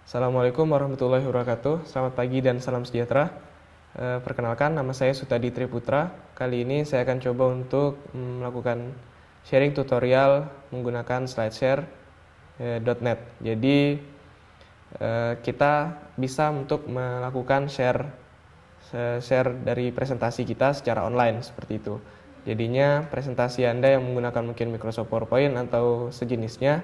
Assalamualaikum warahmatullahi wabarakatuh. Selamat pagi dan salam sejahtera. Perkenalkan, nama saya Sutadi Triputra. Kali ini saya akan coba untuk melakukan sharing tutorial menggunakan slideshare.net. Jadi kita bisa untuk melakukan share dari presentasi kita secara online seperti itu. Jadinya presentasi Anda yang menggunakan mungkin Microsoft PowerPoint atau sejenisnya,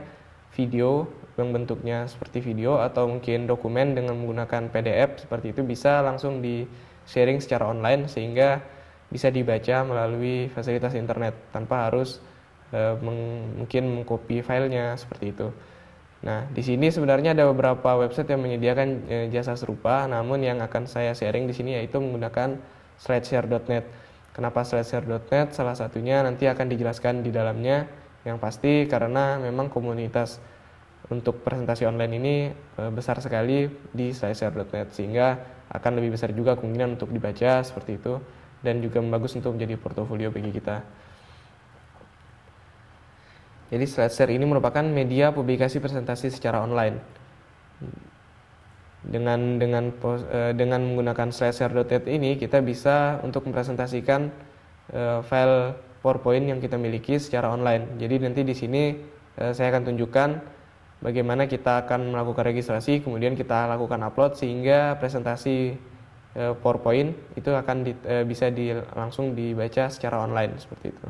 video yang bentuknya seperti video atau mungkin dokumen dengan menggunakan PDF seperti itu bisa langsung di sharing secara online sehingga bisa dibaca melalui fasilitas internet tanpa harus mungkin mengcopy filenya seperti itu. Nah, di sini sebenarnya ada beberapa website yang menyediakan jasa serupa, namun yang akan saya sharing di sini yaitu menggunakan slideshare.net. Kenapa slideshare.net? Salah satunya nanti akan dijelaskan di dalamnya. Yang pasti karena memang komunitas untuk presentasi online ini besar sekali di slideshare.net sehingga akan lebih besar juga kemungkinan untuk dibaca seperti itu dan juga bagus untuk menjadi portofolio bagi kita. Jadi SlideShare ini merupakan media publikasi presentasi secara online. Dengan menggunakan slideshare.net ini kita bisa untuk mempresentasikan file PowerPoint yang kita miliki secara online. Jadi nanti di sini saya akan tunjukkan bagaimana kita akan melakukan registrasi, kemudian kita lakukan upload sehingga presentasi PowerPoint itu akan bisa langsung dibaca secara online seperti itu.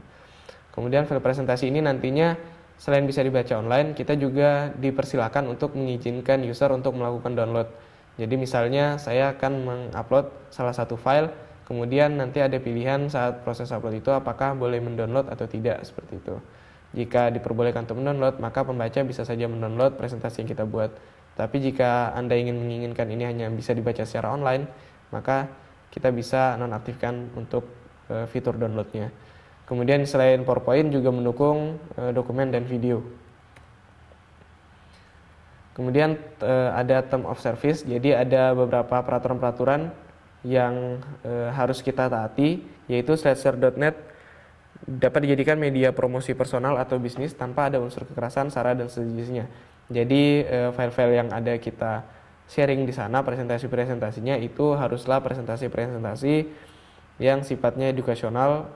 Kemudian file presentasi ini nantinya selain bisa dibaca online, kita juga dipersilakan untuk mengizinkan user untuk melakukan download. Jadi misalnya saya akan mengupload salah satu file, kemudian nanti ada pilihan saat proses upload itu apakah boleh mendownload atau tidak seperti itu. Jika diperbolehkan untuk mendownload, maka pembaca bisa saja mendownload presentasi yang kita buat. Tapi jika Anda menginginkan ini hanya bisa dibaca secara online, maka kita bisa nonaktifkan untuk fitur downloadnya. Kemudian selain PowerPoint juga mendukung dokumen dan video. Kemudian ada term of service, jadi ada beberapa peraturan-peraturan yang harus kita taati, yaitu slideshare.net dapat dijadikan media promosi personal atau bisnis tanpa ada unsur kekerasan, sara, dan sejenisnya. Jadi file-file yang ada kita sharing di sana, presentasi-presentasinya itu haruslah presentasi-presentasi yang sifatnya edukasional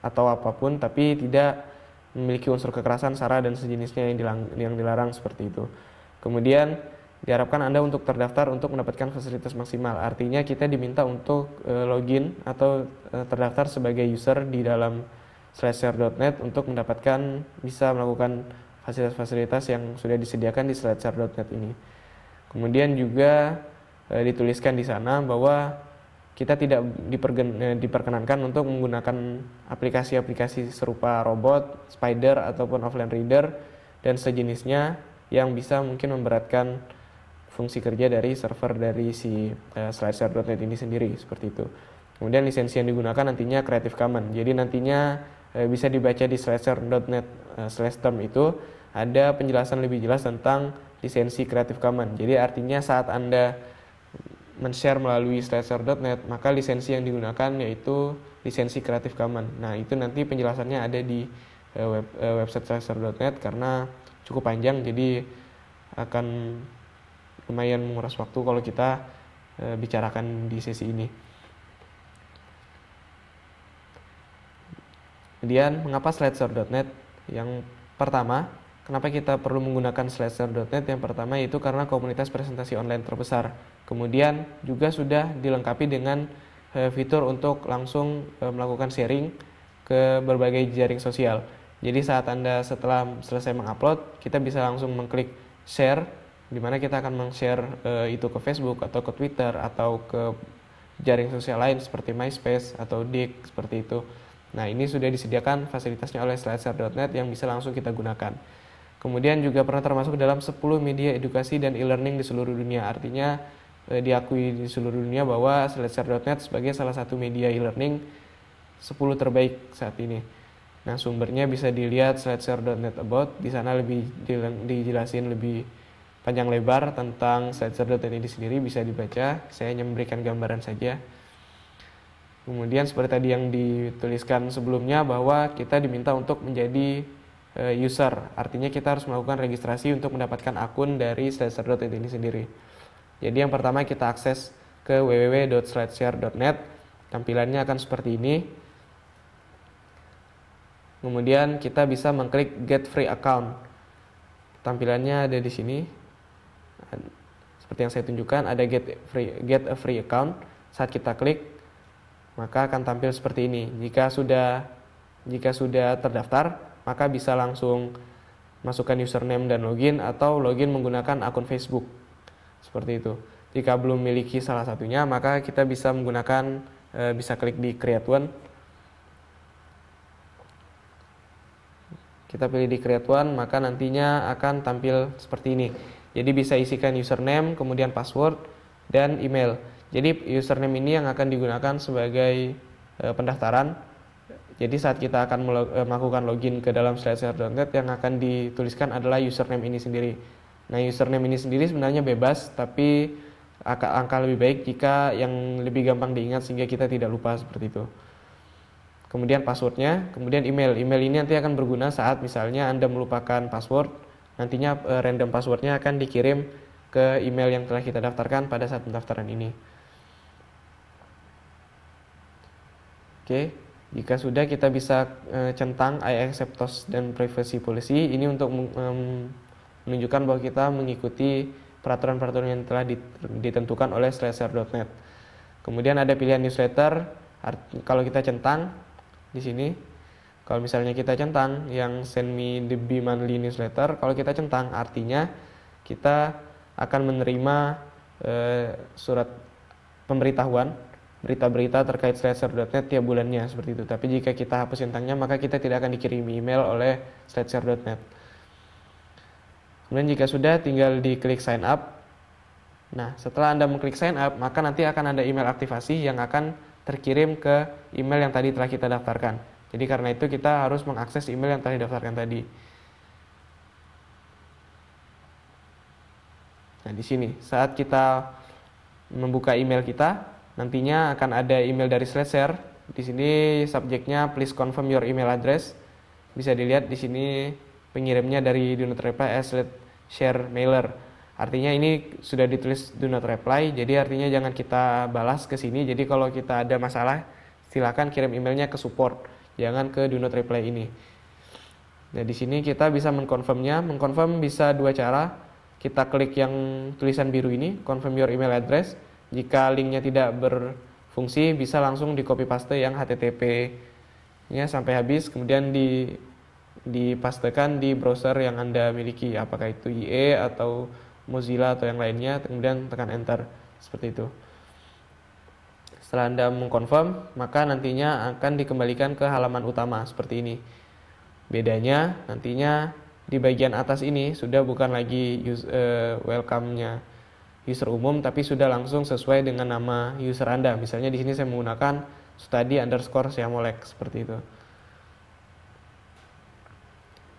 atau apapun, tapi tidak memiliki unsur kekerasan, sara, dan sejenisnya yang dilarang seperti itu. Kemudian diharapkan Anda untuk terdaftar untuk mendapatkan fasilitas maksimal. Artinya kita diminta untuk login atau terdaftar sebagai user di dalam slideshare.net untuk bisa melakukan fasilitas-fasilitas yang sudah disediakan di slideshare.net ini. Kemudian juga dituliskan di sana bahwa kita tidak diperkenankan untuk menggunakan aplikasi-aplikasi serupa robot, spider, ataupun offline reader, dan sejenisnya yang bisa mungkin memberatkan fungsi kerja dari server dari si slideshare.net ini sendiri seperti itu. Kemudian lisensi yang digunakan nantinya Creative Commons. Jadi nantinya bisa dibaca di slideshare.net /term itu ada penjelasan lebih jelas tentang lisensi Creative Commons. Jadi artinya saat Anda men-share melalui slideshare.net, maka lisensi yang digunakan yaitu lisensi Creative Commons. Nah, itu nanti penjelasannya ada di website slideshare.net karena cukup panjang, jadi akan lumayan menguras waktu kalau kita bicarakan di sesi ini. Kemudian, mengapa slideshare.net? Yang pertama, kenapa kita perlu menggunakan slideshare.net? Yang pertama yaitu karena komunitas presentasi online terbesar. Kemudian juga sudah dilengkapi dengan fitur untuk langsung melakukan sharing ke berbagai jaring sosial. Jadi saat Anda setelah selesai mengupload, kita bisa langsung mengklik share, di mana kita akan men-share itu ke Facebook atau ke Twitter atau ke jaring sosial lain seperti MySpace atau Digg seperti itu. Nah, ini sudah disediakan fasilitasnya oleh slideshare.net yang bisa langsung kita gunakan. Kemudian juga pernah termasuk dalam 10 media edukasi dan e-learning di seluruh dunia. Artinya diakui di seluruh dunia bahwa slideshare.net sebagai salah satu media e-learning 10 terbaik saat ini. Nah, sumbernya bisa dilihat slideshare.net about. Di sana lebih dijelasin lebih panjang lebar tentang slideshare.net ini sendiri, bisa dibaca. Saya hanya memberikan gambaran saja. Kemudian seperti tadi yang dituliskan sebelumnya bahwa kita diminta untuk menjadi user. Artinya kita harus melakukan registrasi untuk mendapatkan akun dari Slideser.net ini sendiri. Jadi yang pertama kita akses ke www.slideshare.net. Tampilannya akan seperti ini. Kemudian kita bisa mengklik Get Free Account. Tampilannya ada di sini. Seperti yang saya tunjukkan, ada Get a Free Account. Saat kita klik, maka akan tampil seperti ini. Jika sudah terdaftar, maka bisa langsung masukkan username dan login atau login menggunakan akun Facebook. Seperti itu. Jika belum memiliki salah satunya, maka kita bisa menggunakan bisa klik di Create One. Kita pilih di Create One, maka nantinya akan tampil seperti ini. Jadi bisa isikan username, kemudian password, dan email. Jadi username ini yang akan digunakan sebagai pendaftaran. Jadi saat kita akan melakukan login ke dalam Slideshare.net, yang akan dituliskan adalah username ini sendiri. Nah, username ini sendiri sebenarnya bebas, tapi angka lebih baik jika yang lebih gampang diingat sehingga kita tidak lupa seperti itu. Kemudian passwordnya, kemudian email. Email ini nanti akan berguna saat misalnya Anda melupakan password, nantinya random passwordnya akan dikirim ke email yang telah kita daftarkan pada saat pendaftaran ini. Oke, jika sudah kita bisa centang I accept terms dan privacy policy. Ini untuk menunjukkan bahwa kita mengikuti peraturan-peraturan yang telah ditentukan oleh Slideshare.net. Kemudian ada pilihan newsletter. Kalau kita centang di sini, kalau misalnya kita centang yang send me the bi-monthly newsletter, kalau kita centang artinya kita akan menerima surat pemberitahuan, berita-berita terkait Slideshare.net tiap bulannya seperti itu. Tapi jika kita hapus centangnya, maka kita tidak akan dikirimi email oleh Slideshare.net. Kemudian jika sudah, tinggal diklik sign up. Nah, setelah Anda mengklik sign up, maka nanti akan ada email aktivasi yang akan terkirim ke email yang tadi telah kita daftarkan. Jadi karena itu kita harus mengakses email yang telah didaftarkan tadi. Nah, di sini saat kita membuka email kita, nantinya akan ada email dari Slideshare. Di sini subjeknya please confirm your email address. Bisa dilihat di sini pengirimnya dari do not reply as Slideshare mailer. Artinya ini sudah ditulis do not reply, jadi artinya jangan kita balas ke sini. Jadi kalau kita ada masalah, silakan kirim emailnya ke support, jangan ke do not reply ini. Nah, di sini kita bisa mengkonfirmnya. Mengkonfirm bisa dua cara. Kita klik yang tulisan biru ini, confirm your email address. Jika linknya tidak berfungsi, bisa langsung di copy paste yang HTTP-nya sampai habis, kemudian dipastekan di browser yang Anda miliki, apakah itu IE atau Mozilla atau yang lainnya, kemudian tekan enter seperti itu. Setelah Anda mengkonfirm, maka nantinya akan dikembalikan ke halaman utama seperti ini. Bedanya nantinya di bagian atas ini sudah bukan lagi welcome-nya user umum, tapi sudah langsung sesuai dengan nama user Anda. Misalnya di sini saya menggunakan study_syamolek seperti itu.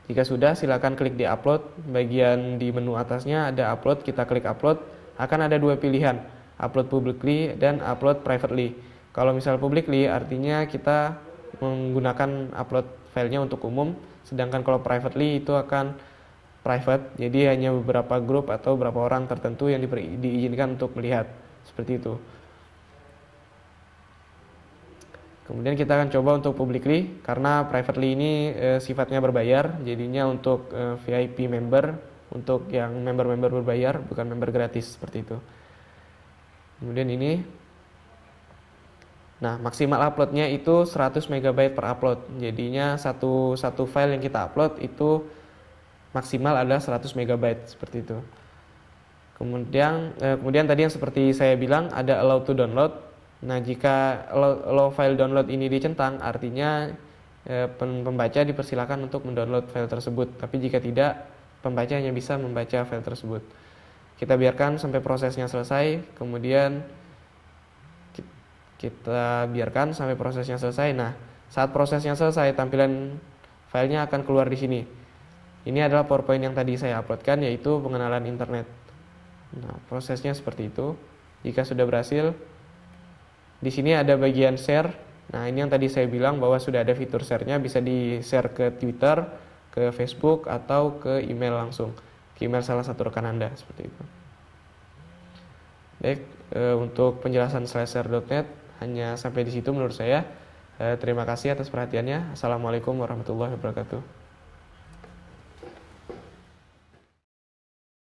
Jika sudah, silakan klik di upload. Bagian di menu atasnya ada upload, kita klik upload. Akan ada dua pilihan, upload publicly dan upload privately. Kalau misal publicly artinya kita menggunakan upload filenya untuk umum, sedangkan kalau privately itu akan private, jadi hanya beberapa grup atau beberapa orang tertentu yang diizinkan untuk melihat, seperti itu. Kemudian kita akan coba untuk publicly, karena privately ini sifatnya berbayar, jadinya untuk VIP member, untuk yang member-member berbayar, bukan member gratis, seperti itu. Kemudian ini, nah maksimal uploadnya itu 100 MB per upload, jadinya satu file yang kita upload itu maksimal adalah 100 MB, seperti itu. Kemudian tadi yang seperti saya bilang ada allow to download. Nah, jika allow file download ini dicentang, artinya pembaca dipersilakan untuk mendownload file tersebut. Tapi jika tidak, pembaca hanya bisa membaca file tersebut. Kita biarkan sampai prosesnya selesai, kemudian kita biarkan sampai prosesnya selesai. Nah, saat prosesnya selesai, tampilan filenya akan keluar di sini. Ini adalah PowerPoint yang tadi saya uploadkan, yaitu pengenalan internet. Nah, prosesnya seperti itu. Jika sudah berhasil, di sini ada bagian share. Nah, ini yang tadi saya bilang bahwa sudah ada fitur share-nya, bisa di-share ke Twitter, ke Facebook atau ke email langsung, ke email salah satu rekan Anda seperti itu. Baik, untuk penjelasan slasher.net hanya sampai di situ menurut saya. Terima kasih atas perhatiannya. Assalamualaikum warahmatullahi wabarakatuh.